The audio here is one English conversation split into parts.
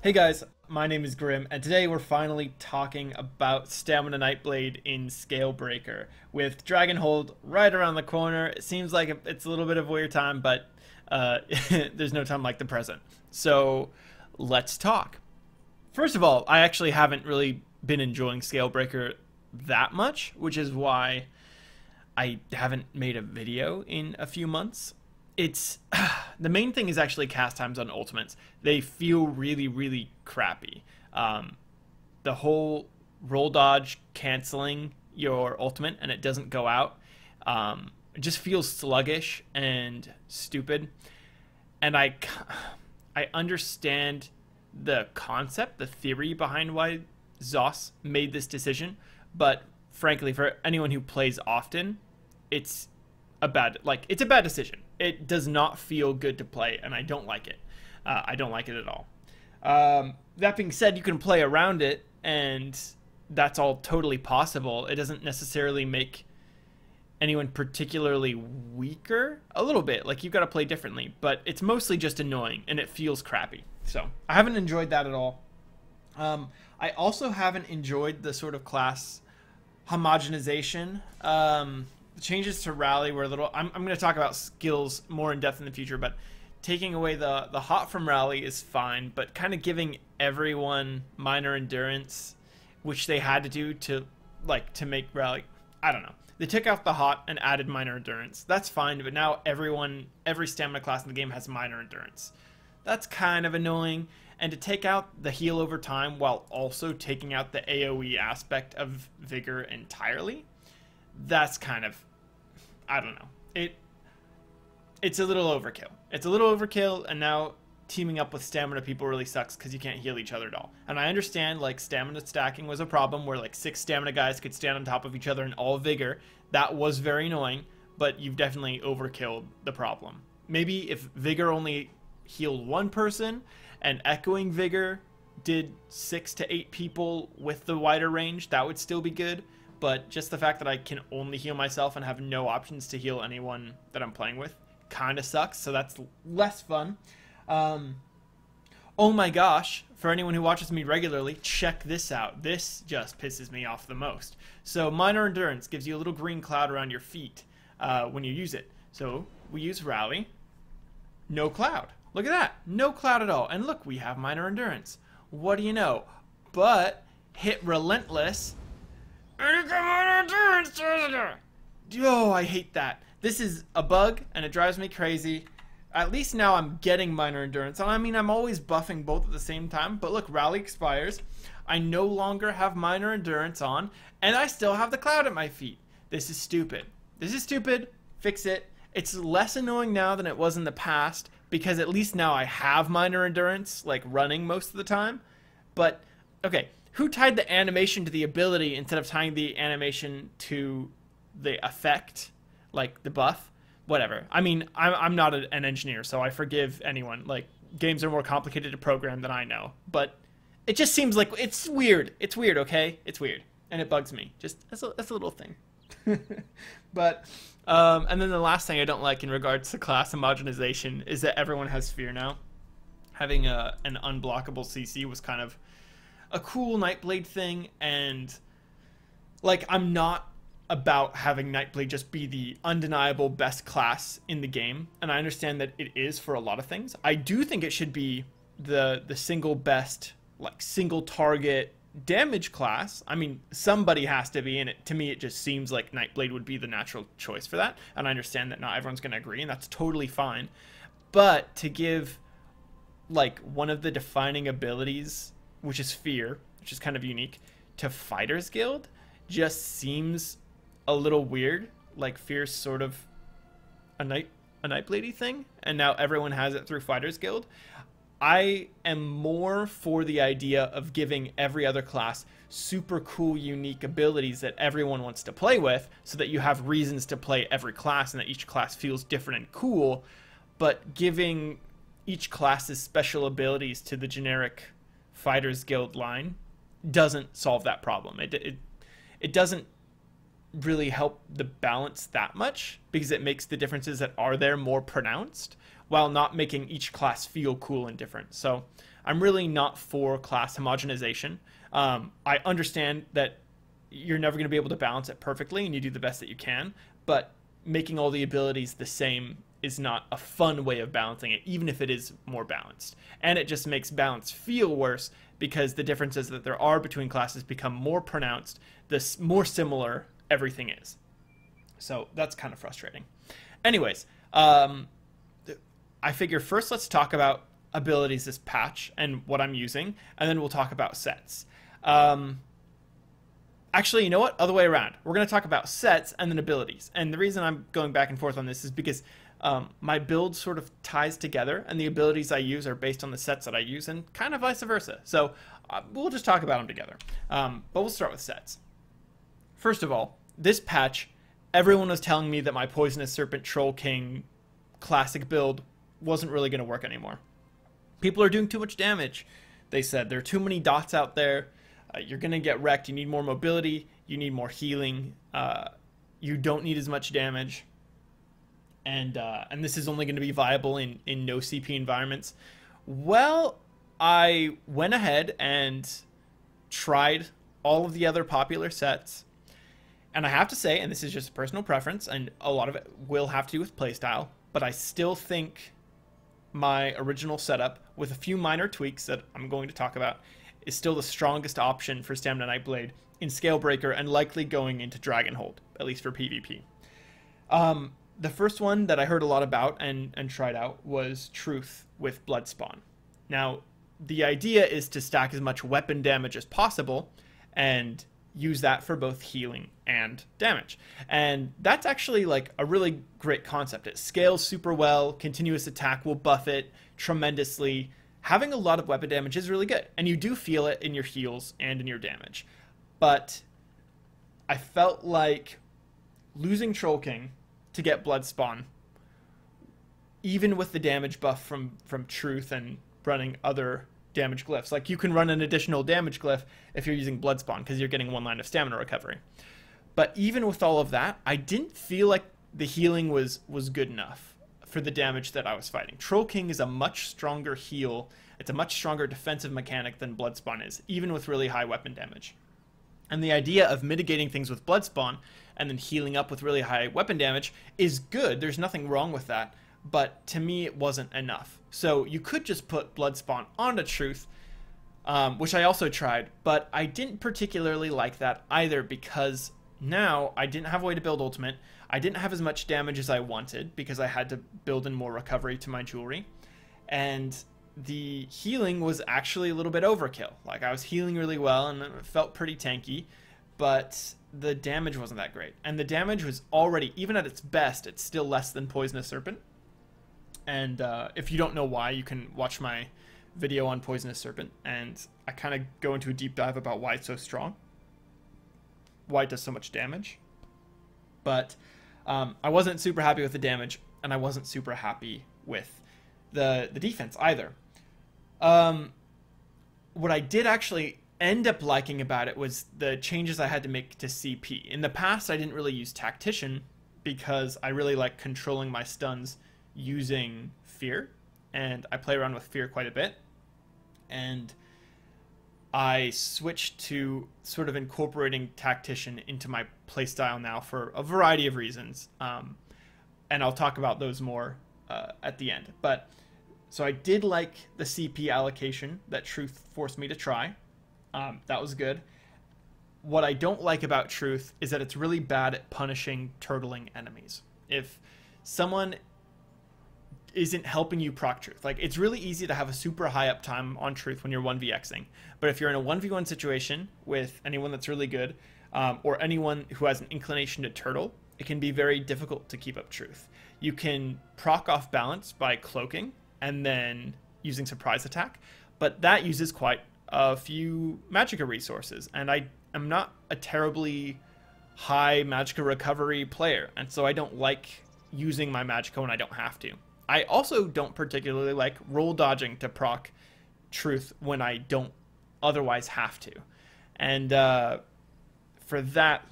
Hey guys, my name is Grim, and today we're finally talking about Stamina Nightblade in Scalebreaker, with Dragonhold right around the corner. It seems like it's a little bit of a weird time, but there's no time like the present. So let's talk. First of all, I actually haven't really been enjoying Scalebreaker that much, which is why I haven't made a video in a few months. It's the main thing is actually cast times on ultimates. They feel really crappy. The whole roll dodge canceling your ultimate and it doesn't go out, it just feels sluggish and stupid. And I understand the concept, the theory behind why ZOS made this decision, but frankly, for anyone who plays often, it's a bad decision. It does not feel good to play, and I don't like it. I don't like it at all. That being said, you can play around it, and that's all totally possible. It doesn't necessarily make anyone particularly weaker. A little bit, like you've got to play differently, but it's mostly just annoying, and it feels crappy. So I haven't enjoyed that at all. I also haven't enjoyed the sort of class homogenization. The changes to rally were a little. I'm going to talk about skills more in depth in the future, but taking away the hot from rally is fine, but kind of giving everyone minor endurance, which they had to do to make rally. I don't know. They took out the hot and added minor endurance. That's fine, but now every stamina class in the game has minor endurance. That's kind of annoying. And to take out the heal over time while also taking out the AoE aspect of vigor entirely, that's kind of, I don't know. It's a little overkill. It's a little overkill, and now teaming up with stamina people really sucks because you can't heal each other at all. And I understand like stamina stacking was a problem where like 6 stamina guys could stand on top of each other in all vigor. That was very annoying, but you've definitely overkilled the problem. Maybe if vigor only healed one person and echoing vigor did 6 to 8 people with the wider range, that would still be good. But just the fact that I can only heal myself and have no options to heal anyone that I'm playing with kind of sucks, so that's less fun. Oh my gosh, for anyone who watches me regularly, check this out. This just pisses me off the most. So minor endurance gives you a little green cloud around your feet when you use it. So we use rally, no cloud. Look at that, no cloud at all. And look, we have minor endurance. What do you know? But hit relentless, oh, I hate that. This is a bug, and it drives me crazy. At least now I'm getting minor endurance. And I mean, I'm always buffing both at the same time. But look, rally expires. I no longer have minor endurance on, and I still have the cloud at my feet. This is stupid. This is stupid. Fix it. It's less annoying now than it was in the past, because at least now I have minor endurance, like running most of the time. But, okay. Who tied the animation to the ability instead of tying the animation to the effect, like the buff? Whatever. I mean, I'm not an engineer, so I forgive anyone. Like, games are more complicated to program than I know. But it just seems like it's weird. It's weird, okay? It's weird. And it bugs me. Just, that's a little thing. But, and then the last thing I don't like in regards to class homogenization is that everyone has fear now. Having an unblockable CC was kind of a cool Nightblade thing, and like I'm not about having Nightblade just be the undeniable best class in the game, and I understand that it is for a lot of things. I do think it should be the single best, like single target damage class. I mean, somebody has to be in it. To me, it just seems like Nightblade would be the natural choice for that, and I understand that not everyone's going to agree, and that's totally fine. But to give like one of the defining abilities, which is fear, which is kind of unique, to Fighters Guild, just seems a little weird. Like fear's sort of a Nightblade-y thing, and now everyone has it through Fighters Guild. I am more for the idea of giving every other class super cool, unique abilities that everyone wants to play with, so that you have reasons to play every class and that each class feels different and cool. But giving each class's special abilities to the generic Fighters Guild line doesn't solve that problem. It doesn't really help the balance that much, because it makes the differences that are there more pronounced while not making each class feel cool and different. So I'm really not for class homogenization. I understand that you're never going to be able to balance it perfectly, and you do the best that you can, but making all the abilities the same is not a fun way of balancing it, even if it is more balanced. And it just makes balance feel worse, because the differences that there are between classes become more pronounced, the more similar everything is. So that's kind of frustrating. Anyways, I figure first let's talk about abilities this patch and what I'm using, and then we'll talk about sets. Actually, you know what? Other way around. We're going to talk about sets and then abilities. And the reason I'm going back and forth on this is because my build sort of ties together, and the abilities I use are based on the sets that I use, and kind of vice versa. So we'll just talk about them together. But we'll start with sets. First of all, this patch, everyone was telling me that my Poisonous Serpent Troll King classic build wasn't really going to work anymore. People are doing too much damage, they said. There are too many dots out there. You're going to get wrecked. You need more mobility. You need more healing. You don't need as much damage. And this is only going to be viable in no CP environments. Well, I went ahead and tried all of the other popular sets. And I have to say, and this is just a personal preference, and a lot of it will have to do with playstyle, but I still think my original setup, with a few minor tweaks that I'm going to talk about, is still the strongest option for Stamina Nightblade in Scalebreaker, and likely going into Dragonhold, at least for PvP. The first one that I heard a lot about and tried out was Truth with Bloodspawn. Now, the idea is to stack as much weapon damage as possible and use that for both healing and damage. And that's actually like a really great concept. It scales super well. Continuous attack will buff it tremendously. Having a lot of weapon damage is really good, and you do feel it in your heals and in your damage. But I felt like losing Troll King to get Bloodspawn, even with the damage buff from Truth and running other damage glyphs. Like, you can run an additional damage glyph if you're using Bloodspawn, because you're getting 1 line of stamina recovery. But even with all of that, I didn't feel like the healing was good enough for the damage that I was fighting. Troll King is a much stronger heal. It's a much stronger defensive mechanic than Bloodspawn is, even with really high weapon damage. And the idea of mitigating things with Bloodspawn and then healing up with really high weapon damage is good. There's nothing wrong with that. But to me, it wasn't enough. So you could just put Bloodspawn onto Truth, which I also tried, but I didn't particularly like that either, because now I didn't have a way to build ultimate. I didn't have as much damage as I wanted, because I had to build in more recovery to my jewelry. And the healing was actually a little bit overkill. Like, I was healing really well and it felt pretty tanky, but the damage wasn't that great. And the damage was already, even at its best, it's still less than Poisonous Serpent. And if you don't know why, you can watch my video on Poisonous Serpent, and I kind of go into a deep dive about why it's so strong, why it does so much damage. But I wasn't super happy with the damage, and I wasn't super happy with the defense either. What I did actually end up liking about it was the changes I had to make to CP. In the past, I didn't really use Tactician, because I really like controlling my stuns using Fear, and I play around with Fear quite a bit. And I switched to sort of incorporating Tactician into my playstyle now for a variety of reasons, and I'll talk about those more at the end. But so I did like the CP allocation that Truth forced me to try. That was good. What I don't like about Truth is that it's really bad at punishing turtling enemies. If someone isn't helping you proc Truth, like, it's really easy to have a super high uptime on Truth when you're 1vxing, but if you're in a 1v1 situation with anyone that's really good, or anyone who has an inclination to turtle, it can be very difficult to keep up Truth. You can proc off balance by cloaking and then using surprise attack, but that uses quite a few magicka resources, and I am not a terribly high magicka recovery player, and so I don't like using my magicka when I don't have to. I also don't particularly like roll dodging to proc Truth when I don't otherwise have to. And for that,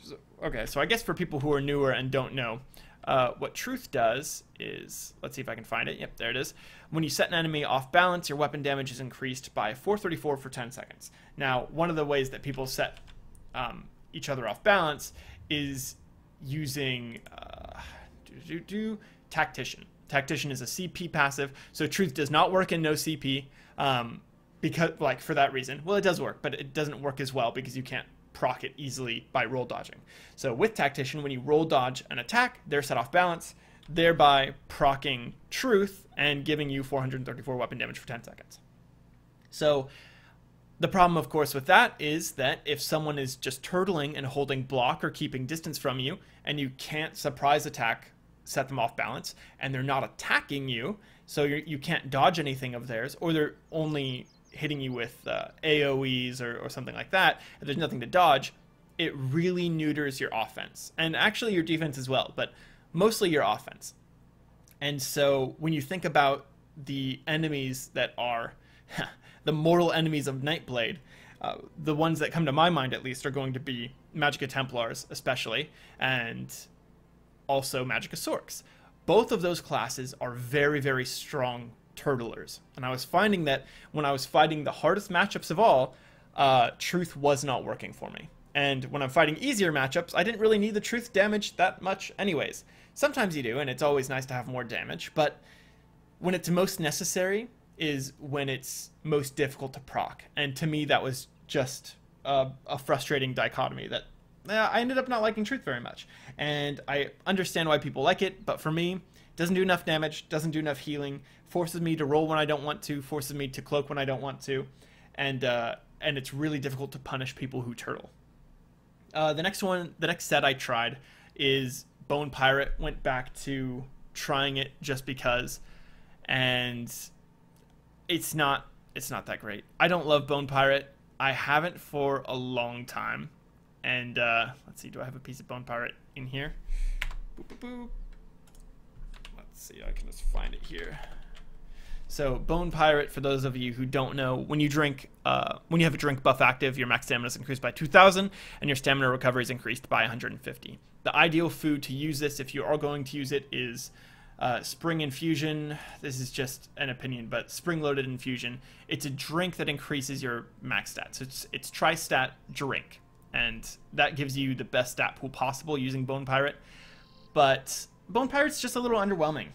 okay, so I guess for people who are newer and don't know, what Truth does is, let's see if I can find it. Yep, there it is. When you set an enemy off balance, your weapon damage is increased by 434 for 10 seconds. Now, one of the ways that people set each other off balance is using Tactician. Tactician is a CP passive, so Truth does not work in no CP because, like, for that reason. Well, it does work, but it doesn't work as well because you can't proc it easily by roll dodging. So with Tactician, when you roll dodge an attack, they're set off balance, thereby proccing Truth and giving you 434 weapon damage for 10 seconds. So the problem, of course, with that is that if someone is just turtling and holding block or keeping distance from you, and you can't surprise attack, set them off balance, and they're not attacking you, so you can't dodge anything of theirs, or they're only hitting you with AoEs or something like that, and there's nothing to dodge, it really neuters your offense. And actually your defense as well, but mostly your offense. And so when you think about the enemies that are the mortal enemies of Nightblade, the ones that come to my mind at least are going to be Magicka Templars especially, and also Magicka Sorks. Both of those classes are very, very strong turtlers. And I was finding that when I was fighting the hardest matchups of all, Truth was not working for me. And when I'm fighting easier matchups, I didn't really need the Truth damage that much anyways. Sometimes you do, and it's always nice to have more damage, but when it's most necessary is when it's most difficult to proc. And to me, that was just a frustrating dichotomy that I ended up not liking Truth very much. And I understand why people like it, but for me, it doesn't do enough damage, doesn't do enough healing, forces me to roll when I don't want to, forces me to cloak when I don't want to, and it's really difficult to punish people who turtle. The next set I tried is Bone Pirate. Went back to trying it just because, and it's not that great. I don't love Bone Pirate. I haven't for a long time. And let's see, do I have a piece of Bone Pirate in here? Boop, boop, boop. Let's see, I can just find it here. So Bone Pirate, for those of you who don't know, when you have a drink buff active, your max stamina is increased by 2,000, and your stamina recovery is increased by 150. The ideal food to use this, if you are going to use it, is Spring Infusion. This is just an opinion, but Spring Loaded Infusion. It's a drink that increases your max stats. It's tri-stat drink, and that gives you the best stat pool possible using Bone Pirate. But Bone Pirate's just a little underwhelming.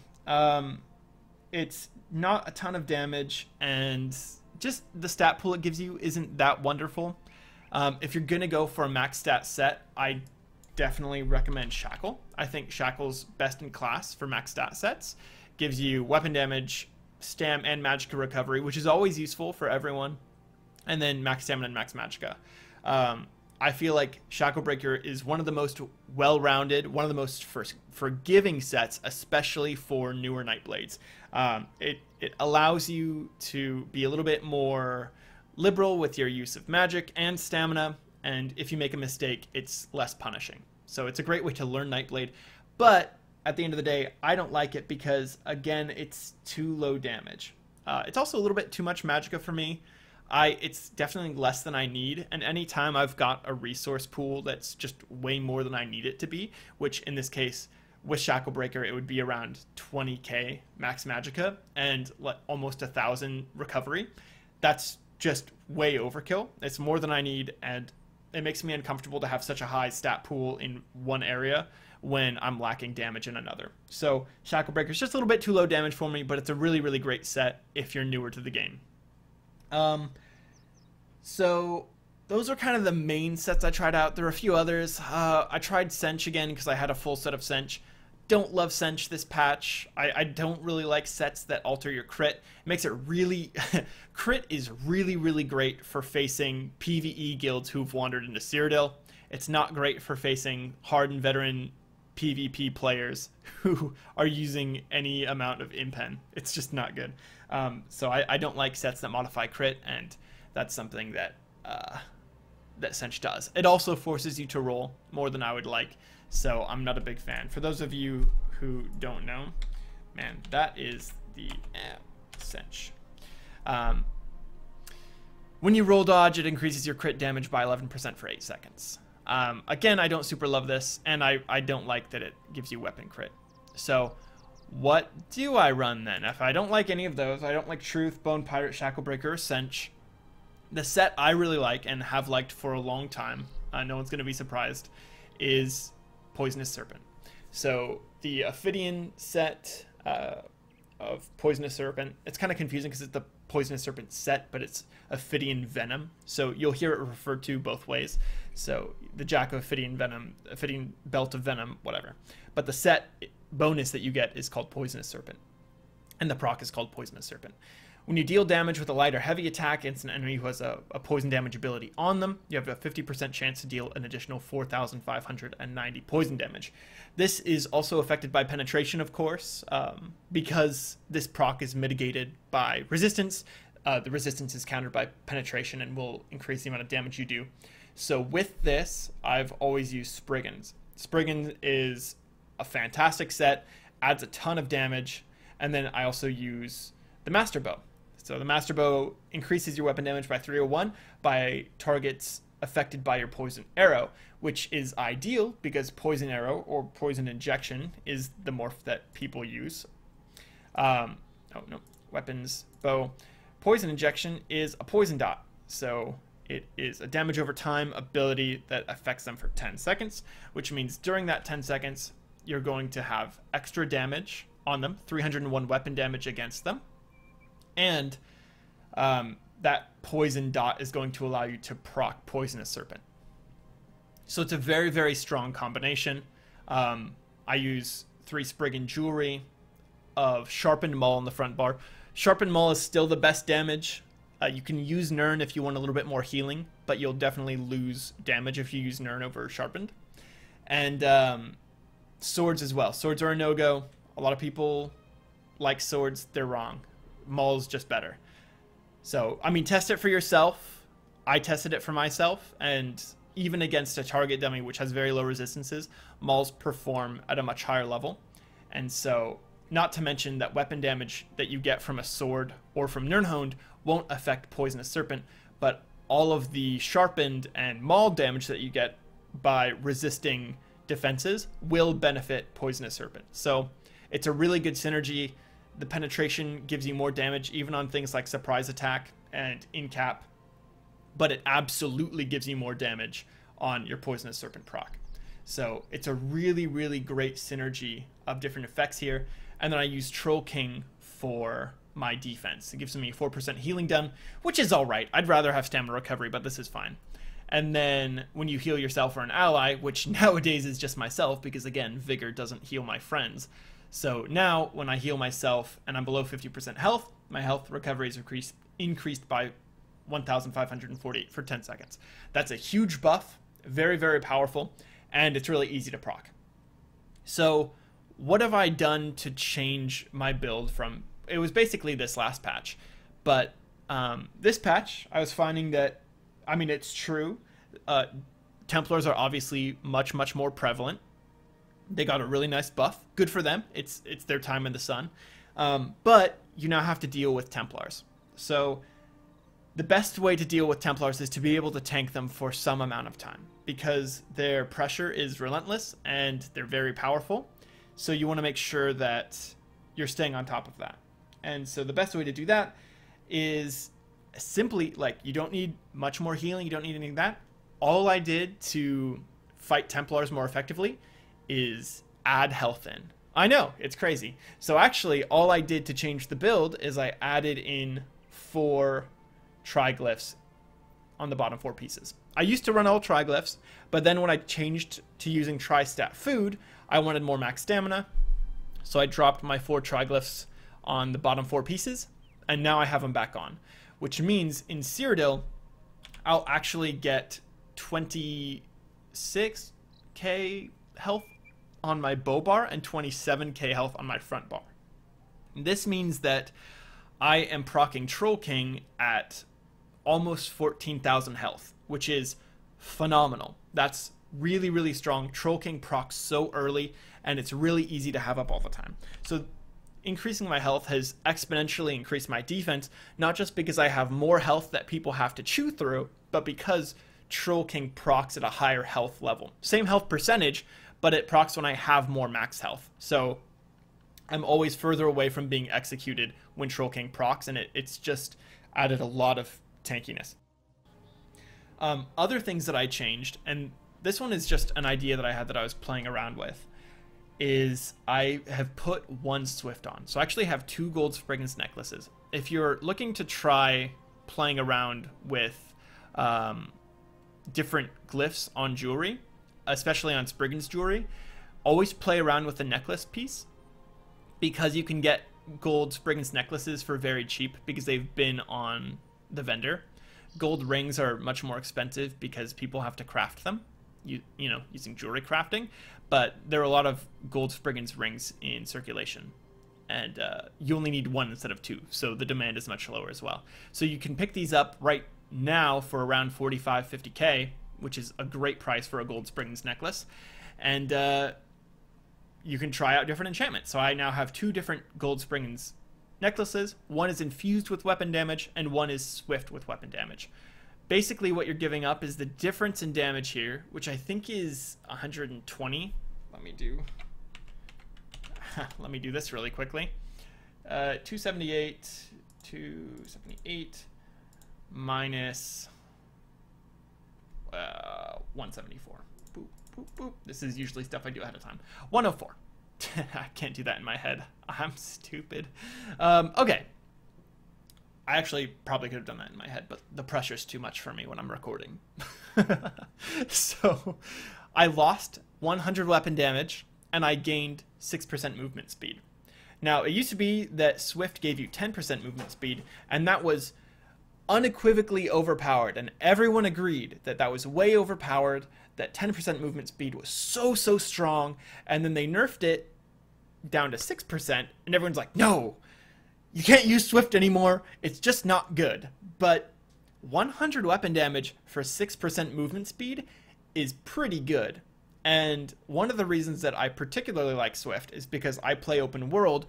It's not a ton of damage, and just the stat pool it gives you isn't that wonderful. If you're gonna go for a max stat set, I definitely recommend Shackle. I think Shackle's best in class for max stat sets. Gives you weapon damage, stam, and magicka recovery, which is always useful for everyone, and then max stamina and max magicka. I feel like Scalebreaker is one of the most well-rounded, one of the most forgiving sets, especially for newer Nightblades. It allows you to be a little bit more liberal with your use of magic and stamina, and if you make a mistake, it's less punishing. So it's a great way to learn Nightblade, but at the end of the day, I don't like it because, again, it's too low damage. It's also a little bit too much magicka for me. It's definitely less than I need, and anytime I've got a resource pool that's just way more than I need it to be, which in this case, with Scalebreaker, it would be around 20k max magicka and almost 1,000 recovery. That's just way overkill. It's more than I need, and it makes me uncomfortable to have such a high stat pool in one area when I'm lacking damage in another. So Scalebreaker is just a little bit too low damage for me, but it's a really, really great set if you're newer to the game. So those are kind of the main sets I tried out. There are a few others. I tried Sench again because I had a full set of Sench. Don't love Sench this patch. I don't really like sets that alter your crit. It makes it really... Crit is really, really great for facing PvE guilds who've wandered into Cyrodiil. It's not great for facing hardened veteran PvP players who are using any amount of impen. It's just not good. So I don't like sets that modify crit, and that's something that that Sench does. It also forces you to roll more than I would like, so I'm not a big fan. For those of you who don't know, man, that is the Sench. When you roll dodge, it increases your crit damage by 11% for 8 seconds. Again, I don't super love this, and I don't like that it gives you weapon crit. So what do I run then? If I don't like any of those, I don't like Truth, Bone Pirate, Scalebreaker, or Cinch. The set I really like and have liked for a long time, no one's going to be surprised, is Poisonous Serpent. So the Ophidian set of Poisonous Serpent, it's kind of confusing because it's the Poisonous Serpent set, but it's Ophidian Venom. So you'll hear it referred to both ways. So the Jack of Ophidian Venom, Ophidian Belt of Venom, whatever. But the set bonus that you get is called Poisonous Serpent. And the proc is called Poisonous Serpent. When you deal damage with a light or heavy attack against an enemy who has a poison damage ability on them, you have a 50% chance to deal an additional 4,590 poison damage. This is also affected by penetration, of course, because this proc is mitigated by resistance. The resistance is countered by penetration and will increase the amount of damage you do. So with this, I've always used Spriggans. Spriggans is a fantastic set, adds a ton of damage, and then I also use the Master Bow. So the Master Bow increases your weapon damage by 301 by targets affected by your Poison Arrow, which is ideal because Poison Arrow or Poison Injection is the morph that people use. Weapons, Bow. Poison Injection is a Poison Dot. So it is a damage over time ability that affects them for 10 seconds, which means during that 10 seconds, you're going to have extra damage on them, 301 weapon damage against them. And that poison dot is going to allow you to proc Poisonous Serpent. So it's a very, very strong combination. I use 3 Spriggan Jewelry of Sharpened Maul on the front bar. Sharpened Maul is still the best damage. You can use Nirn if you want a little bit more healing, but you'll definitely lose damage if you use Nirn over Sharpened. And swords as well. Swords are a no-go. A lot of people like swords. They're wrong. Maul's just better. So, I mean, test it for yourself. I tested it for myself, and even against a target dummy which has very low resistances, Mauls perform at a much higher level. And so, not to mention that weapon damage that you get from a sword or from Nirnhoned won't affect Poisonous Serpent, but all of the sharpened and maul damage that you get by resisting defenses will benefit Poisonous Serpent. So, it's a really good synergy. The penetration gives you more damage even on things like surprise attack and in cap, but it absolutely gives you more damage on your Poisonous Serpent proc. So it's a really, really great synergy of different effects here. And then I use Troll King for my defense. It gives me 4% healing done, which is alright. I'd rather have stamina recovery, but this is fine. And then when you heal yourself or an ally, which nowadays is just myself because, again, Vigor doesn't heal my friends. So now, when I heal myself and I'm below 50% health, my health recovery is increased by 1,548 for 10 seconds. That's a huge buff, very, very powerful, and it's really easy to proc. So what have I done to change my build from... It was basically this last patch, but this patch, I was finding that, I mean, it's true. Templars are obviously much, much more prevalent. They got a really nice buff. Good for them. It's their time in the sun. But you now have to deal with Templars. So the best way to deal with Templars is to be able to tank them for some amount of time, because their pressure is relentless and they're very powerful. So you want to make sure that you're staying on top of that. And so the best way to do that is simply, like, you don't need much more healing. You don't need any of that. All I did to fight Templars more effectively is add health in. I know, it's crazy. So actually, all I did to change the build is I added in 4 triglyphs on the bottom 4 pieces. I used to run all triglyphs, but then when I changed to using tri-stat food, I wanted more max stamina. So I dropped my 4 triglyphs on the bottom 4 pieces, and now I have them back on. Which means in Cyrodiil, I'll actually get 26k health on my bow bar and 27k health on my front bar. This means that I am proccing Troll King at almost 14,000 health, which is phenomenal. That's really, really strong. Troll King procs so early, and it's really easy to have up all the time. So increasing my health has exponentially increased my defense, not just because I have more health that people have to chew through, but because Troll King procs at a higher health level. Same health percentage, but it procs when I have more max health. So I'm always further away from being executed when Troll King procs, and it's just added a lot of tankiness. Other things that I changed, and this one is just an idea that I had that I was playing around with, is I have put one Swift on. So I actually have 2 gold Spriggan's necklaces. If you're looking to try playing around with different glyphs on jewelry, especially on Spriggan's jewelry, always play around with the necklace piece, because you can get gold Spriggan's necklaces for very cheap because they've been on the vendor. Gold rings are much more expensive because people have to craft them, you know, using jewelry crafting, but there are a lot of gold Spriggan's rings in circulation, and you only need 1 instead of 2, so the demand is much lower as well. So you can pick these up right now for around 45-50k, which is a great price for a gold Spriggan's necklace, and you can try out different enchantments. So I now have 2 different gold Spriggan's necklaces. One is infused with weapon damage, and one is swift with weapon damage. Basically what you're giving up is the difference in damage here, which I think is 120. Let me do this really quickly. 278 minus 174. Boop, boop, boop. This is usually stuff I do ahead of time. 104. I can't do that in my head. I'm stupid. Okay. I actually probably could have done that in my head, but the pressure's too much for me when I'm recording. So I lost 100 weapon damage, and I gained 6% movement speed. Now, it used to be that Swift gave you 10% movement speed, and that was unequivocally overpowered, and everyone agreed that that was way overpowered, that 10% movement speed was so strong, and then they nerfed it down to 6%, and everyone's like, no, you can't use Swift anymore, it's just not good. But 100 weapon damage for 6% movement speed is pretty good. And one of the reasons that I particularly like Swift is because I play open world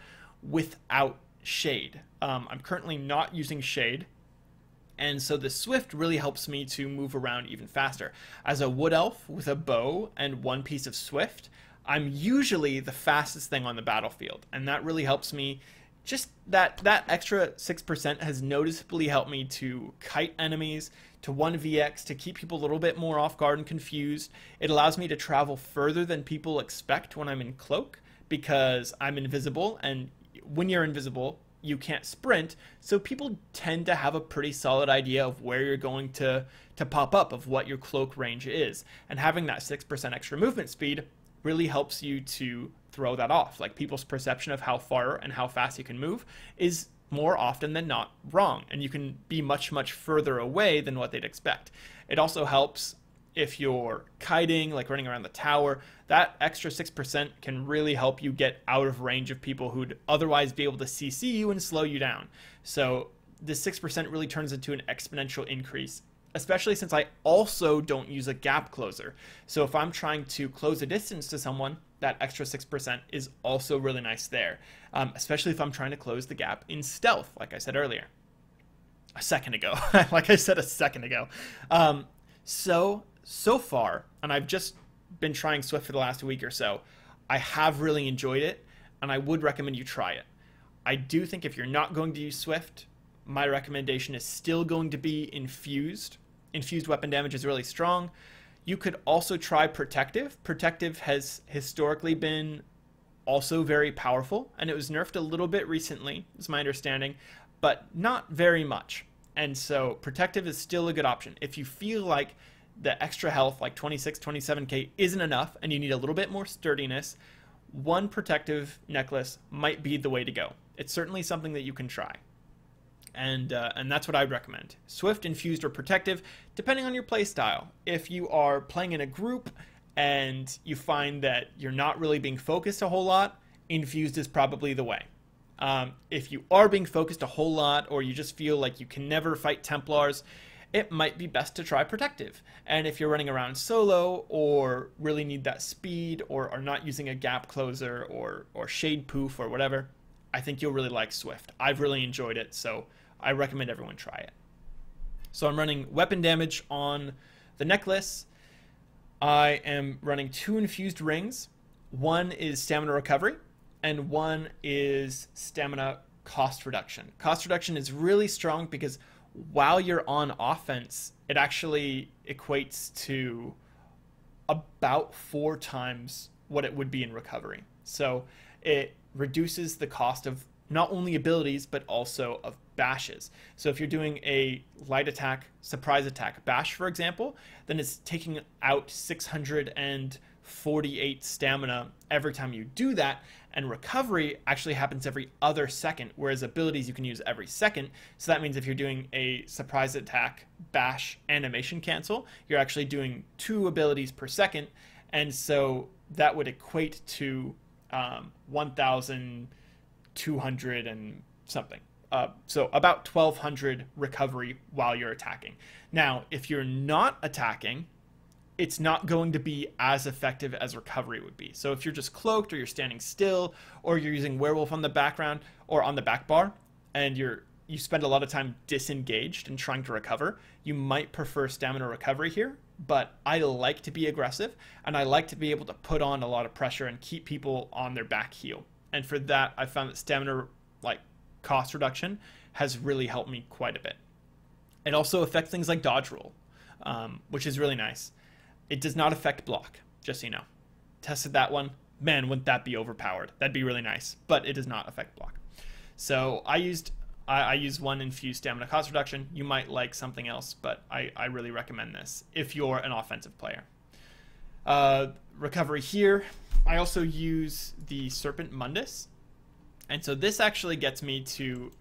without shade. I'm currently not using shade, and so the Swift really helps me to move around even faster. As a wood elf with a bow and 1 piece of Swift, I'm usually the fastest thing on the battlefield, and that really helps me. Just that extra 6% has noticeably helped me to kite enemies, to 1vx, to keep people a little bit more off guard and confused. It allows me to travel further than people expect when I'm in cloak, because I'm invisible, and when you're invisible, you can't sprint, so people tend to have a pretty solid idea of where you're going to pop up, of what your cloak range is. And having that 6% extra movement speed really helps you to throw that off. Like, people's perception of how far and how fast you can move is more often than not wrong, and you can be much further away than what they'd expect. It also helps if you're kiting, like running around the tower. That extra 6% can really help you get out of range of people who'd otherwise be able to CC you and slow you down. So this 6% really turns into an exponential increase, especially since I also don't use a gap closer. So if I'm trying to close a distance to someone, that extra 6% is also really nice there, especially if I'm trying to close the gap in stealth, like I said earlier. A second ago. So far, and I've just been trying Swift for the last week or so, I have really enjoyed it, and I would recommend you try it. I do think if you're not going to use Swift, my recommendation is still going to be Infused. Infused weapon damage is really strong. You could also try Protective. Protective has historically been also very powerful, and it was nerfed a little bit recently, is my understanding, but not very much. And so Protective is still a good option. If you feel like the extra health, like 26, 27k, isn't enough, and you need a little bit more sturdiness, one Protective necklace might be the way to go. It's certainly something that you can try. And that's what I'd recommend. Swift, Infused, or Protective, depending on your playstyle. If you are playing in a group and you find that you're not really being focused a whole lot, Infused is probably the way. If you are being focused a whole lot, or you just feel like you can never fight Templars, it might be best to try Protective. And if you're running around solo, or really need that speed, or are not using a gap closer, or shade poof, or whatever, I think you'll really like Swift. I've really enjoyed it, so I recommend everyone try it. So I'm running weapon damage on The necklace, I am running 2 infused rings. One is stamina recovery, and one is stamina cost reduction. Cost reduction is really strong because while you're on offense, it actually equates to about 4 times what it would be in recovery. So it reduces the cost of not only abilities, but also of bashes. So if you're doing a light attack, surprise attack bash, for example, then it's taking out 648 stamina every time you do that. And recovery actually happens every other second, whereas abilities you can use every second. So that means if you're doing a surprise attack, bash, animation cancel, you're actually doing 2 abilities per second. And so that would equate to 1,200 and something. So about 1,200 recovery while you're attacking. Now, if you're not attacking, it's not going to be as effective as recovery would be. So if you're just cloaked, or you're standing still, or you're using werewolf on the background or on the back bar, and you spend a lot of time disengaged and trying to recover, you might prefer stamina recovery here. But I like to be aggressive, and I like to be able to put on a lot of pressure and keep people on their back heel. And for that, I found that stamina cost reduction has really helped me quite a bit. It also affects things like dodge roll, which is really nice. It does not affect block, just so you know. Tested that one. Man, wouldn't that be overpowered? That'd be really nice, but it does not affect block. So I use 1 infused stamina cost reduction. You might like something else, but I really recommend this if you're an offensive player. Recovery here. I also use the Serpent Mundus. And so this actually gets me to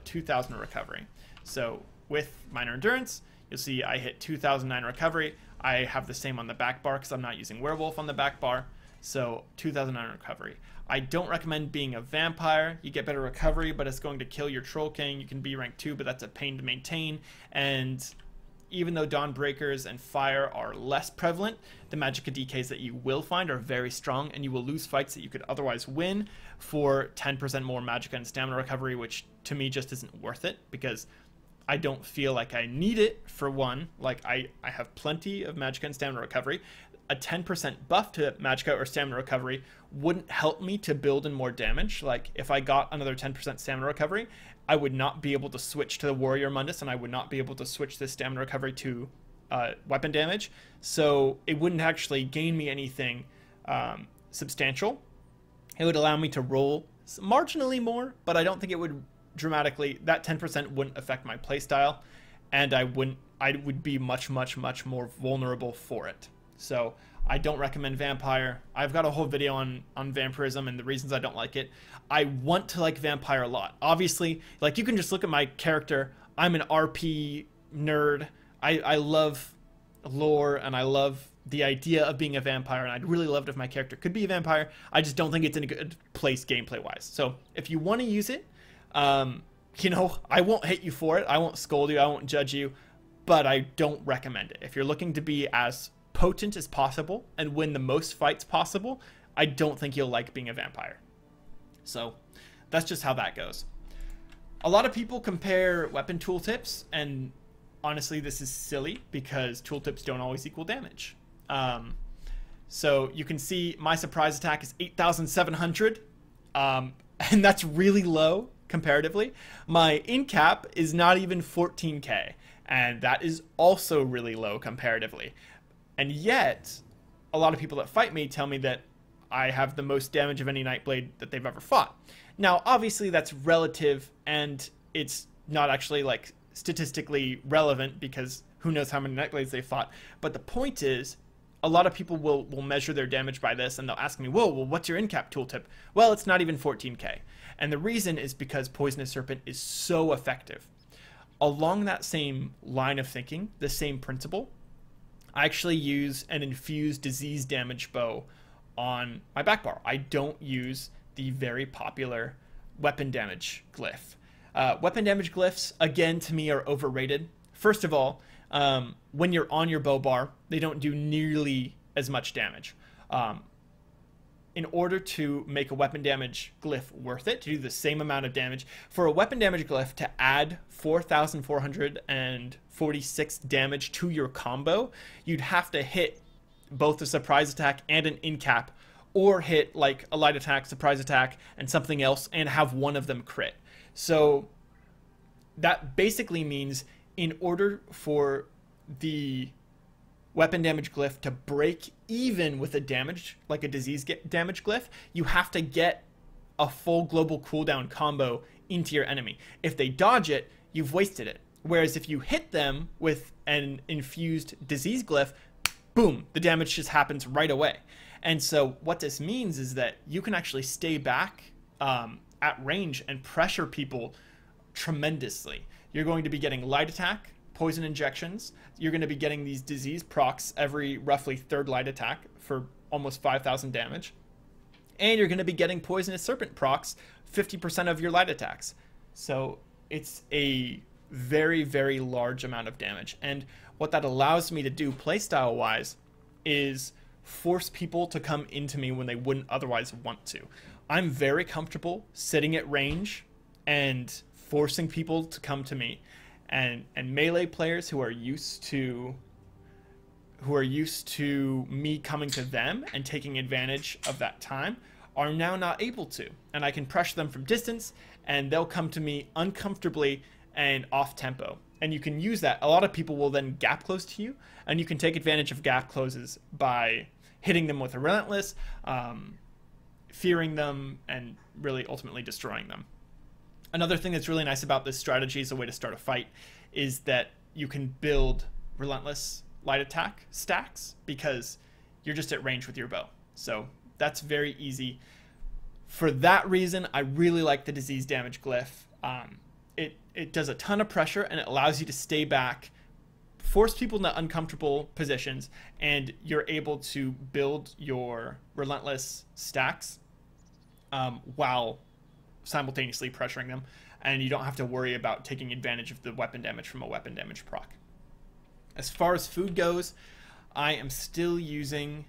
2,000 recovery. So with minor endurance, you'll see I hit 2,009 recovery. I have the same on the back bar because I'm not using werewolf on the back bar. So 2,009 recovery. I don't recommend being a vampire. You get better recovery, but it's going to kill your Troll King. You can be rank 2, but that's a pain to maintain. And even though Dawnbreakers and Fire are less prevalent, the Magicka DKs that you will find are very strong, and you will lose fights that you could otherwise win for 10% more Magicka and stamina recovery, which to me just isn't worth it, because I don't feel like I need it. For one, like I have plenty of Magicka and stamina recovery. A 10% buff to Magicka or stamina recovery wouldn't help me to build in more damage. Like if I got another 10% stamina recovery, I would not be able to switch to the Warrior Mundus, and I would not be able to switch this stamina recovery to weapon damage. So it wouldn't actually gain me anything substantial. It would allow me to roll marginally more, but I don't think it would dramatically. That 10% wouldn't affect my playstyle, and I would be much more vulnerable for it. So I don't recommend Vampire. I've got a whole video on vampirism and the reasons I don't like it. I want to like Vampire a lot. Obviously, like you can just look at my character. I'm an RP nerd. I love lore, and I love the idea of being a vampire, and I'd really love it if my character could be a vampire. I just don't think it's in a good place gameplay wise. So if you want to use it, you know, I won't hate you for it. I won't scold you. I won't judge you, but I don't recommend it. If you're looking to be as potent as possible and win the most fights possible, I don't think you'll like being a vampire. So that's just how that goes. A lot of people compare weapon tooltips, and honestly this is silly because tooltips don't always equal damage. So you can see my surprise attack is 8,700, and that's really low comparatively. My in cap is not even 14k, and that is also really low comparatively. And yet, a lot of people that fight me tell me that I have the most damage of any Nightblade that they've ever fought. Now, obviously, that's relative, and it's not actually, like, statistically relevant, because who knows how many Nightblades they fought. But the point is, a lot of people will measure their damage by this, and they'll ask me, whoa, well, what's your in-cap tooltip? Well, it's not even 14k. And the reason is because Poisonous Serpent is so effective. Along that same line of thinking, the same principle, I actually use an infused disease damage bow on my backbar. I don't use the very popular weapon damage glyph. Weapon damage glyphs, again, to me are overrated. First of all, when you're on your bow bar, they don't do nearly as much damage. in order to make a weapon damage glyph worth it, to do the same amount of damage, for a weapon damage glyph to add 4,446 damage to your combo, you'd have to hit both a surprise attack and an in-cap, or hit like a light attack, surprise attack, and something else, and have one of them crit. So that basically means in order for the weapon damage glyph to break even with a damage, like a disease damage glyph, you have to get a full global cooldown combo into your enemy. If they dodge it, you've wasted it. Whereas if you hit them with an infused disease glyph, boom, the damage just happens right away. And so what this means is that you can actually stay back at range and pressure people tremendously. You're going to be getting light attack, poison injections. You're going to be getting these disease procs every roughly third light attack for almost 5,000 damage. And you're going to be getting poisonous serpent procs 50% of your light attacks. So it's a very, very large amount of damage. And what that allows me to do playstyle wise is force people to come into me when they wouldn't otherwise want to. I'm very comfortable sitting at range and forcing people to come to me. And melee players who are used to me coming to them and taking advantage of that time are now not able to. And I can pressure them from distance, and they'll come to me uncomfortably and off tempo. And you can use that. A lot of people will then gap close to you, and you can take advantage of gap closes by hitting them with a relentless, fearing them, and really ultimately destroying them. Another thing that's really nice about this strategy as a way to start a fight is that you can build relentless light attack stacks because you're just at range with your bow. So that's very easy. For that reason, I really like the disease damage glyph. It does a ton of pressure, and it allows you to stay back, force people into uncomfortable positions, and you're able to build your relentless stacks while simultaneously pressuring them, and you don't have to worry about taking advantage of the weapon damage from a weapon damage proc. As far as food goes, I am still using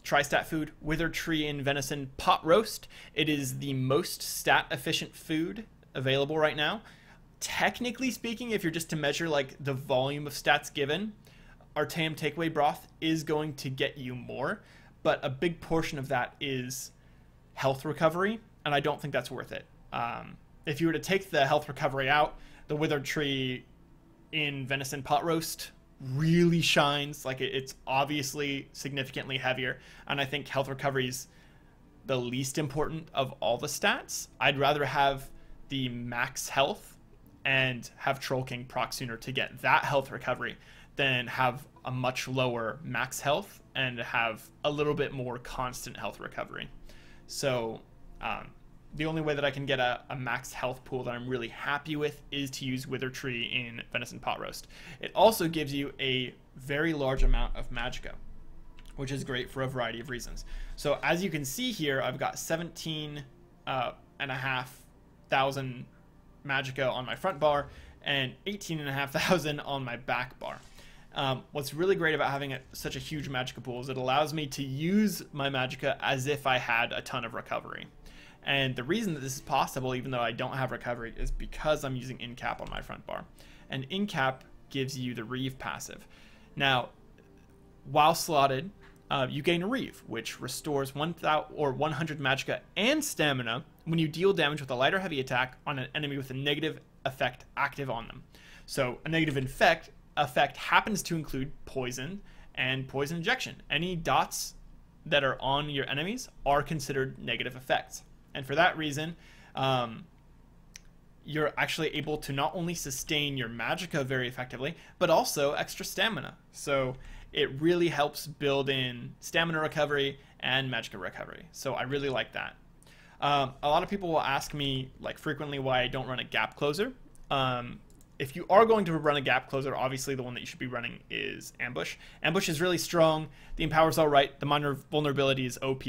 tri-stat food, Wither Tree and Venison Pot Roast. It is the most stat efficient food available right now. Technically speaking, if you're just to measure like the volume of stats given, Artaeum Takeaway Broth is going to get you more, but a big portion of that is health recovery, and I don't think that's worth it. If you were to take the health recovery out, the Withered Tree in Venison Pot Roast really shines. Like it's obviously significantly heavier, and I think health recovery is the least important of all the stats. I'd rather have the max health and have Troll King proc sooner to get that health recovery than have a much lower max health and have a little bit more constant health recovery. So the only way that I can get a max health pool that I'm really happy with is to use Wither Tree in Venison Pot Roast. It also gives you a very large amount of Magicka, which is great for a variety of reasons. So as you can see here, I've got 17,500 Magicka on my front bar and 18,500 on my back bar. What's really great about having such a huge Magicka pool is it allows me to use my Magicka as if I had a ton of recovery. And the reason that this is possible, even though I don't have recovery, is because I'm using in-cap on my front bar. And in-cap gives you the Reeve passive. Now, while slotted, you gain a Reeve, which restores 100 Magicka and stamina when you deal damage with a light or heavy attack on an enemy with a negative effect active on them. So a negative effect happens to include poison and poison injection. Any dots that are on your enemies are considered negative effects. And for that reason, you're actually able to not only sustain your Magicka very effectively, but also extra stamina. So it really helps build in stamina recovery and Magicka recovery. So I really like that. A lot of people will ask me like frequently why I don't run a gap closer. If you are going to run a gap closer, obviously the one that you should be running is Ambush. Ambush is really strong. The Empower's all right. The minor vulnerability is OP.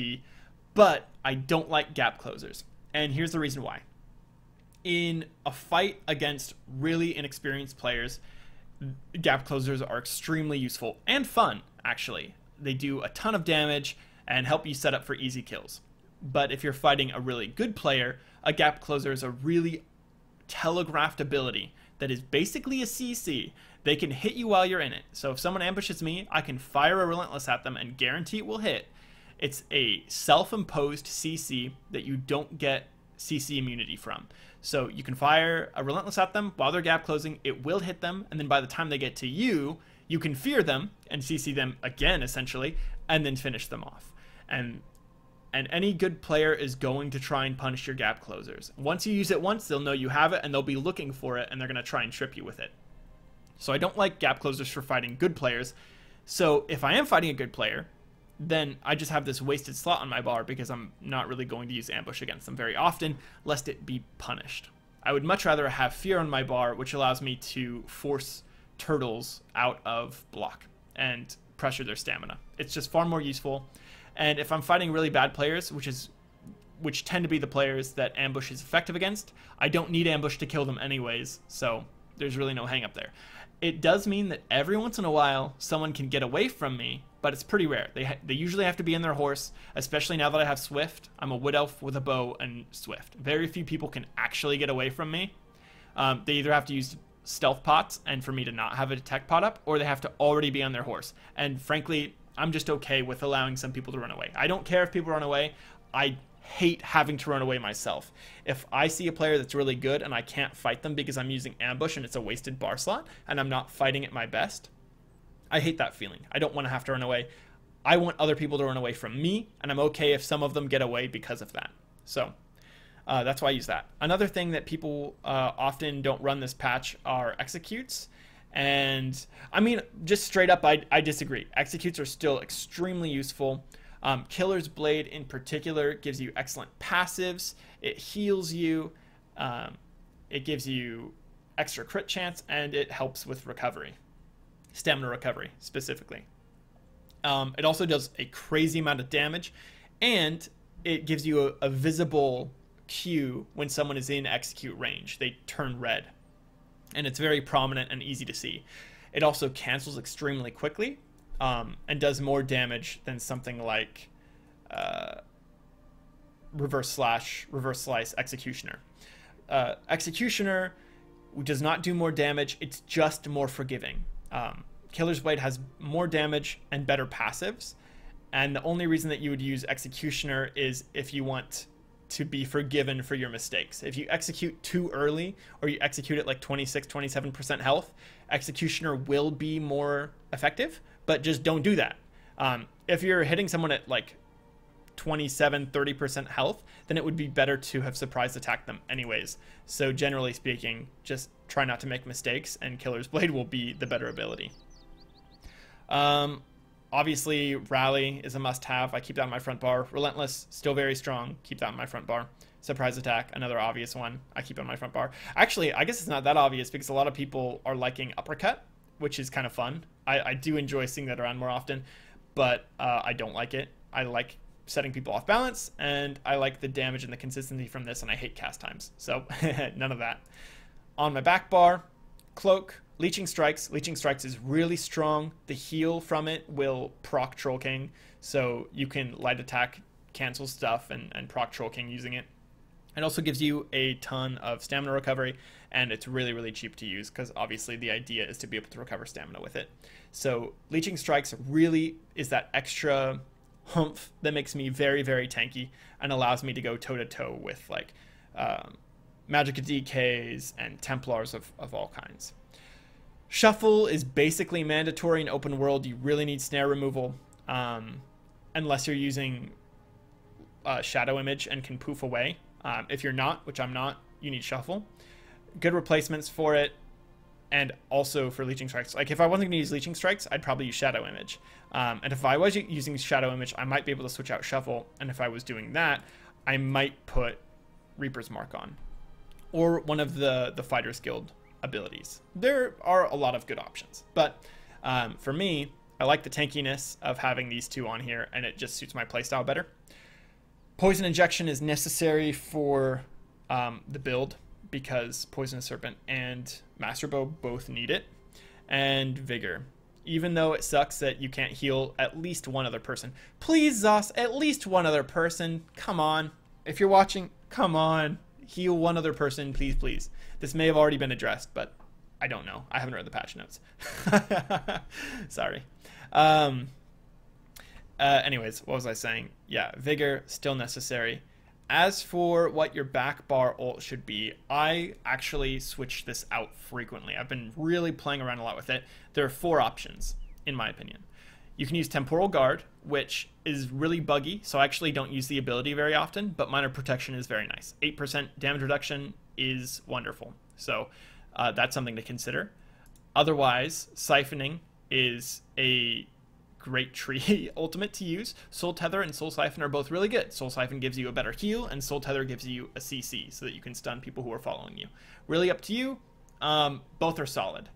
But I don't like gap closers. And here's the reason why. In a fight against really inexperienced players, gap closers are extremely useful and fun, actually. They do a ton of damage, and help you set up for easy kills. But if you're fighting a really good player, a gap closer is a really telegraphed ability that is basically a CC. They can hit you while you're in it. So if someone ambushes me, I can fire a Relentless at them and guarantee it will hit. It's a self-imposed CC that you don't get CC immunity from. So you can fire a Relentless at them while they're gap closing, it will hit them, and then by the time they get to you, you can fear them and CC them again, essentially, and then finish them off. And any good player is going to try and punish your gap closers. Once you use it once, they'll know you have it, and they'll be looking for it, and they're going to try and trip you with it. So I don't like gap closers for fighting good players. So if I am fighting a good player, then I just have this wasted slot on my bar because I'm not really going to use ambush against them very often, lest it be punished. I would much rather have fear on my bar, which allows me to force turtles out of block and pressure their stamina. It's just far more useful. And if I'm fighting really bad players, which tend to be the players that ambush is effective against, I don't need ambush to kill them anyways, so there's really no hang up there. It does mean that every once in a while someone can get away from me, but it's pretty rare. They usually have to be in their horse, especially now that I have Swift. I'm a Wood Elf with a bow and Swift. Very few people can actually get away from me. They either have to use stealth pots and for me to not have a detect pot up, or they have to already be on their horse. And frankly, I'm just okay with allowing some people to run away. I don't care if people run away. I hate having to run away myself. If I see a player that's really good and I can't fight them because I'm using ambush and it's a wasted bar slot and I'm not fighting at my best, I hate that feeling. I don't want to have to run away. I want other people to run away from me, and I'm okay if some of them get away because of that. So that's why I use that. Another thing that people often don't run this patch are executes. And I mean, just straight up, I disagree. Executes are still extremely useful. Killer's Blade in particular gives you excellent passives. It heals you. It gives you extra crit chance, and it helps with recovery. Stamina recovery, specifically. It also does a crazy amount of damage, and it gives you a visible cue when someone is in execute range. They turn red, and it's very prominent and easy to see. It also cancels extremely quickly, and does more damage than something like reverse slice executioner. Executioner does not do more damage, it's just more forgiving. Killer's Blade has more damage and better passives, and the only reason that you would use executioner is if you want to be forgiven for your mistakes. If you execute too early, or you execute at like 26-27% health, executioner will be more effective, but just don't do that. If you're hitting someone at like 27-30% health, then it would be better to have surprise attacked them anyways. So generally speaking, just try not to make mistakes, and Killer's Blade will be the better ability. Obviously, Rally is a must-have. I keep that on my front bar. Relentless, still very strong. Keep that on my front bar. Surprise Attack, another obvious one. I keep on my front bar. Actually, I guess it's not that obvious because a lot of people are liking Uppercut, which is kind of fun. I do enjoy seeing that around more often, but I don't like it. I like setting people off balance, and I like the damage and the consistency from this, and I hate cast times. So none of that. On my back bar, Cloak, Leeching Strikes. Leeching Strikes is really strong. The heal from it will proc Troll King, so you can light attack, cancel stuff, and proc Troll King using it. It also gives you a ton of stamina recovery, and it's really, really cheap to use because obviously the idea is to be able to recover stamina with it. So Leeching Strikes really is that extra humph that makes me very, very tanky and allows me to go toe-to-toe with like Magicka DKs and Templars of all kinds. Shuffle is basically mandatory in open world. You really need snare removal unless you're using Shadow Image and can poof away. If you're not, which I'm not, you need Shuffle. Good replacements for it, and also for Leeching Strikes. Like if I wasn't going to use Leeching Strikes, I'd probably use Shadow Image. And if I was using Shadow Image, I might be able to switch out Shuffle, and if I was doing that, I might put Reaper's Mark on, or one of the Fighters Guild abilities. There are a lot of good options, but for me, I like the tankiness of having these two on here, and it just suits my playstyle better. Poison Injection is necessary for the build because Poisonous Serpent and Master Bow both need it. And Vigor. even though it sucks that you can't heal at least one other person. Please, Zos, at least one other person. Come on. If you're watching, come on. Heal one other person, please, please. This may have already been addressed, but I don't know. I haven't read the patch notes. Sorry. Anyways, what was I saying? Yeah, Vigor, still necessary. As for what your Backbar Ult should be, I actually switch this out frequently. I've been really playing around a lot with it. There are 4 options, in my opinion. You can use Temporal Guard, which is really buggy, so I actually don't use the ability very often, but Minor Protection is very nice. 8% damage reduction is wonderful, so that's something to consider. Otherwise, Siphoning is a great tree ultimate to use. Soul Tether and Soul Siphon are both really good. Soul Siphon gives you a better heal, and Soul Tether gives you a CC so that you can stun people who are following you. Really up to you. Both are solid.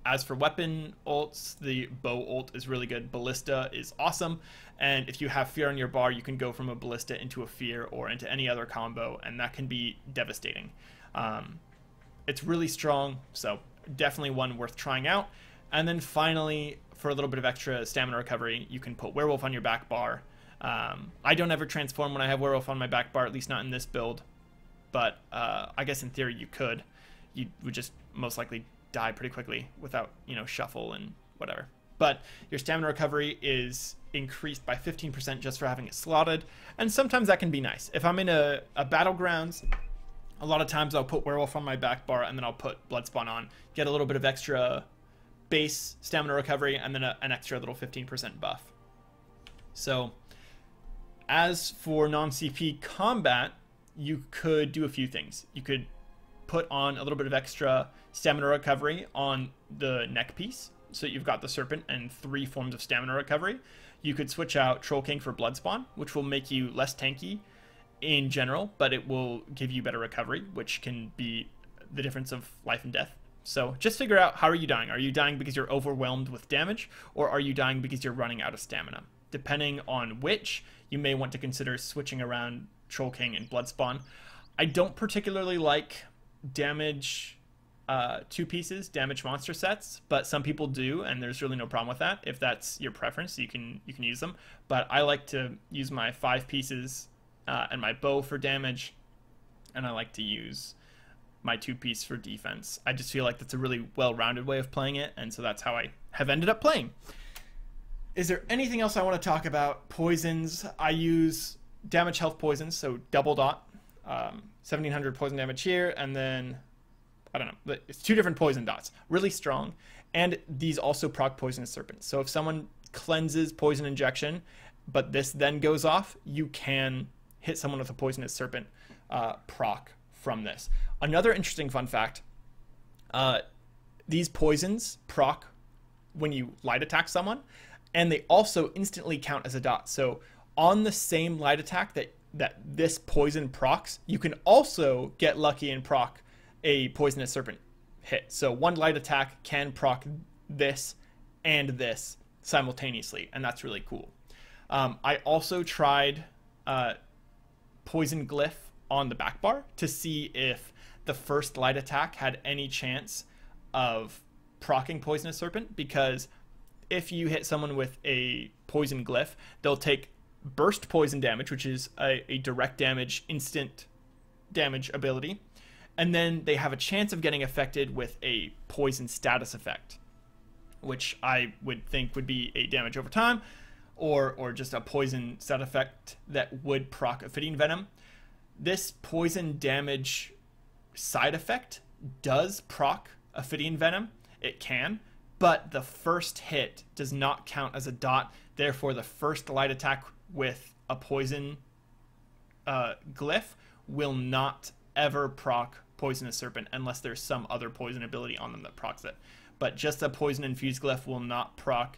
As for weapon ults, the bow ult is really good. Ballista is awesome, and if you have fear on your bar, you can go from a ballista into a fear or into any other combo, and that can be devastating. It's really strong, so definitely one worth trying out. And then finally, for a little bit of extra stamina recovery, you can put Werewolf on your back bar. I don't ever transform when I have Werewolf on my back bar, at least not in this build. But I guess in theory you could. You would just most likely die pretty quickly without, you know, shuffle and whatever. But your stamina recovery is increased by 15% just for having it slotted. And sometimes that can be nice. If I'm in a battlegrounds, a lot of times I'll put Werewolf on my back bar and then I'll put Bloodspawn on. Get a little bit of extra base stamina recovery and then an extra little 15% buff. So as for non-CP combat, you could do a few things. You could put on a little bit of extra stamina recovery on the neck piece, so you've got the serpent and 3 forms of stamina recovery. You could switch out Troll King for Bloodspawn, which will make you less tanky in general, but it will give you better recovery, which can be the difference of life and death. So just figure out, how are you dying? Are you dying because you're overwhelmed with damage, or are you dying because you're running out of stamina? Depending on which, you may want to consider switching around Troll King and Bloodspawn. I don't particularly like damage 2 pieces, damage monster sets, but some people do, and there's really no problem with that. If that's your preference, you can use them. But I like to use my 5 pieces and my bow for damage, and I like to use my 2-piece for defense. I just feel like that's a really well-rounded way of playing it, and so that's how I have ended up playing. Is there anything else I want to talk about? Poisons. I use damage health poisons, so double dot. 1700 poison damage here, and then I don't know, it's 2 different poison dots. Really strong, and these also proc Poisonous Serpent. So if someone cleanses Poison Injection, but this then goes off, you can hit someone with a Poisonous Serpent proc from this. Another interesting fun fact, these poisons proc when you light attack someone, and they also instantly count as a dot. So on the same light attack that this poison procs, you can also get lucky and proc a Poisonous Serpent hit. So one light attack can proc this and this simultaneously, and that's really cool. I also tried Poison Glyph on the back bar to see if the first light attack had any chance of proccing Poisonous Serpent, because if you hit someone with a Poison Glyph, they'll take burst poison damage, which is a direct damage, instant damage ability, and then they have a chance of getting affected with a poison status effect, which I would think would be a damage over time, or just a poison stat effect that would proc Ophidian Venom. This poison damage side effect does proc Ophidian Venom. It can, but the first hit does not count as a dot. Therefore, the first light attack with a poison glyph will not ever proc Poisonous Serpent unless there's some other poison ability on them that procs it. But just a poison infused glyph will not proc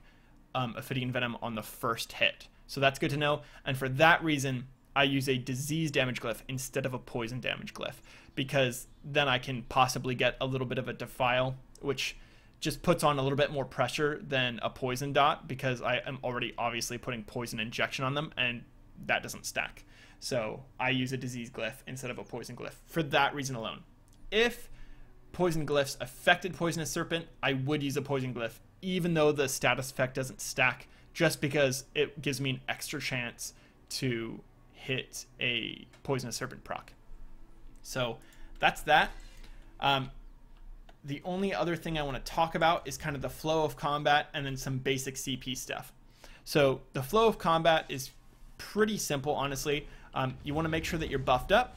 Ophidian Venom on the first hit. So that's good to know. And for that reason, I use a disease damage glyph instead of a poison damage glyph, because then I can possibly get a little bit of a defile, which just puts on a little bit more pressure than a poison dot, because I am already obviously putting poison injection on them, and that doesn't stack. So I use a disease glyph instead of a poison glyph for that reason alone. If poison glyphs affected Poisonous Serpent, I would use a poison glyph even though the status effect doesn't stack, just because it gives me an extra chance to hit a Poisonous Serpent proc. So that's that. The only other thing I want to talk about is kind of the flow of combat and then some basic CP stuff. So the flow of combat is pretty simple, honestly. You want to make sure that you're buffed up.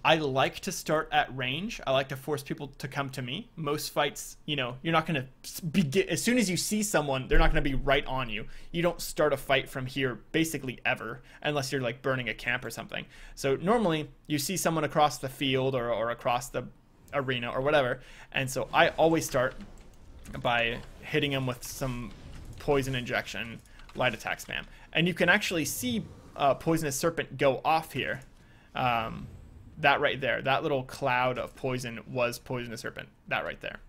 I like to start at range. I like to force people to come to me. Most fights, you know, you're not going to begin as soon as you see someone, they're not going to be right on you. You don't start a fight from here basically ever, unless you're like burning a camp or something. So normally you see someone across the field or across the arena or whatever. And so I always start by hitting them with some poison injection, light attack spam. And you can actually see Poisonous Serpent go off here. That right there, that little cloud of poison was Poisonous Serpent, that right there.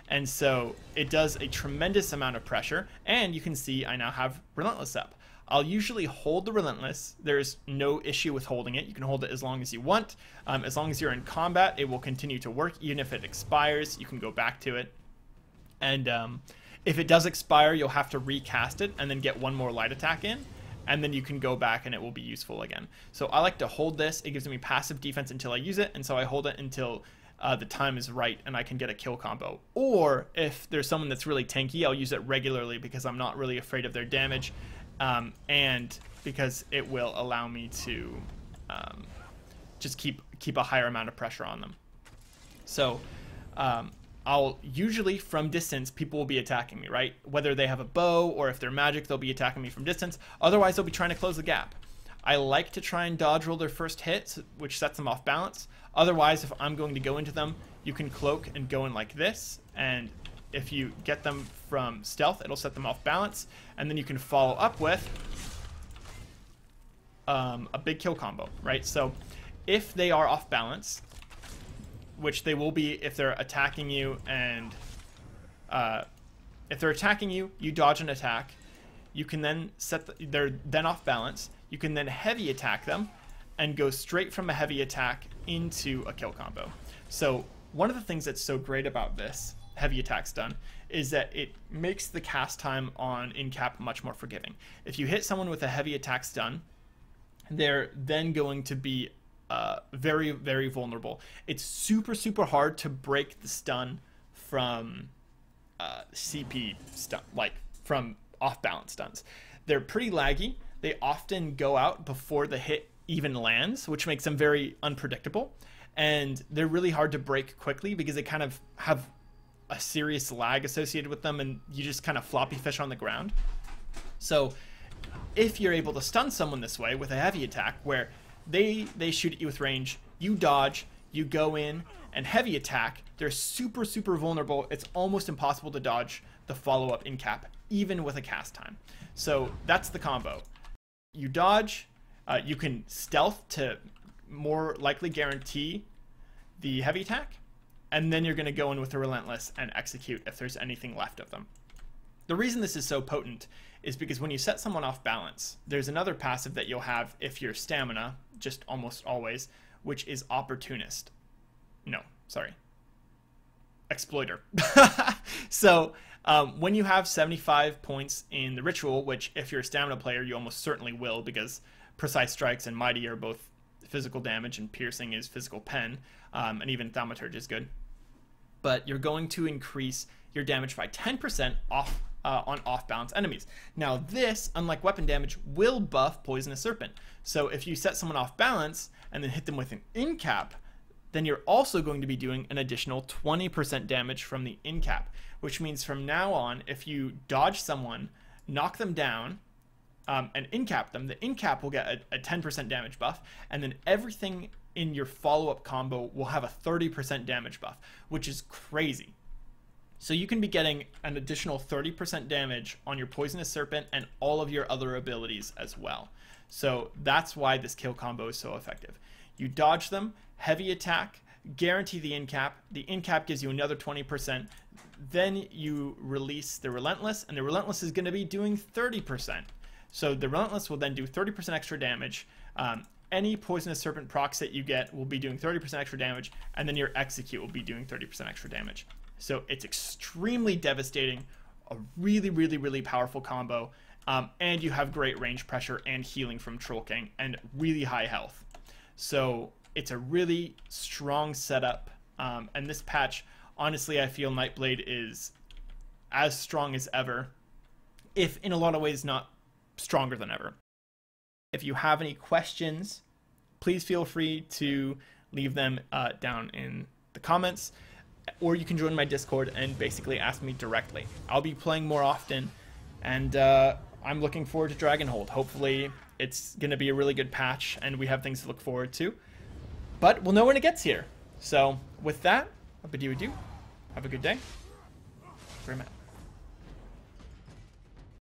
And so it does a tremendous amount of pressure, and you can see I now have Relentless up. I'll usually hold the Relentless. There's no issue with holding it. You can hold it as long as you want. As long as you're in combat, it will continue to work. Even if it expires, you can go back to it. And if it does expire, you'll have to recast it and then get one more light attack in. And then you can go back and it will be useful again. So I like to hold this. It gives me passive defense until I use it, and so I hold it until the time is right and I can get a kill combo. Or if there's someone that's really tanky, I'll use it regularly because I'm not really afraid of their damage, and because it will allow me to just keep a higher amount of pressure on them. So I'll usually, from distance, people will be attacking me, right? Whether they have a bow or if they're magic, they'll be attacking me from distance. Otherwise, they'll be trying to close the gap. I like to try and dodge roll their first hit, which sets them off balance. Otherwise, if I'm going to go into them, you can cloak and go in like this. And if you get them from stealth, it'll set them off balance. And then you can follow up with a big kill combo, right? So if they are off balance, which they will be if they're attacking you, and if they're attacking you, you dodge an attack. You can then they're then off balance. You can then heavy attack them and go straight from a heavy attack into a kill combo. So one of the things that's so great about this heavy attack stun is that it makes the cast time on in-cap much more forgiving. If you hit someone with a heavy attack stun, they're then going to be very, very vulnerable. It's super hard to break the stun from CP stun, like from off-balance stuns. They're pretty laggy. They often go out before the hit even lands, which makes them very unpredictable. And they're really hard to break quickly because they kind of have a serious lag associated with them, and you just kind of floppy fish on the ground. So if you're able to stun someone this way with a heavy attack, where they shoot at you with range, you dodge, you go in and heavy attack, they're super vulnerable. It's almost impossible to dodge the follow-up in cap, even with a cast time. So that's the combo. You dodge, you can stealth to more likely guarantee the heavy attack, and then you're going to go in with the Relentless and execute if there's anything left of them. The reason this is so potent is because when you set someone off balance, there's another passive that you'll have if you're stamina, just almost always, which is Opportunist. No, sorry. Exploiter. So when you have 75 points in the ritual, which if you're a stamina player, you almost certainly will, because Precise Strikes and Mighty are both physical damage and Piercing is physical pen, and even Thaumaturge is good. But you're going to increase your damage by 10% off on off-balance enemies. Now this, unlike weapon damage, will buff Poisonous Serpent. So if you set someone off balance and then hit them with an in-cap, then you're also going to be doing an additional 20% damage from the in-cap, which means from now on, if you dodge someone, knock them down, and in-cap them, the in-cap will get a 10% damage buff, and then everything in your follow-up combo will have a 30% damage buff, which is crazy. So you can be getting an additional 30% damage on your Poisonous Serpent and all of your other abilities as well. So that's why this kill combo is so effective. You dodge them, heavy attack, guarantee the in-cap. The in-cap gives you another 20%. Then you release the Relentless, and the Relentless is going to be doing 30%. So the Relentless will then do 30% extra damage. Any Poisonous Serpent procs that you get will be doing 30% extra damage, and then your Execute will be doing 30% extra damage. So it's extremely devastating a really, really, really powerful combo. And you have great range pressure and healing from Troll King and really high health. So it's a really strong setup. And this patch, honestly, I feel Nightblade is as strong as ever, if in a lot of ways not stronger than ever. If you have any questions, please feel free to leave them down in the comments, or you can join my Discord and basically ask me directly. I'll be playing more often, and I'm looking forward to Dragonhold. Hopefully it's going to be a really good patch and we have things to look forward to, but we'll know when it gets here. So with that, I bid you adieu. Have a good day. Very much.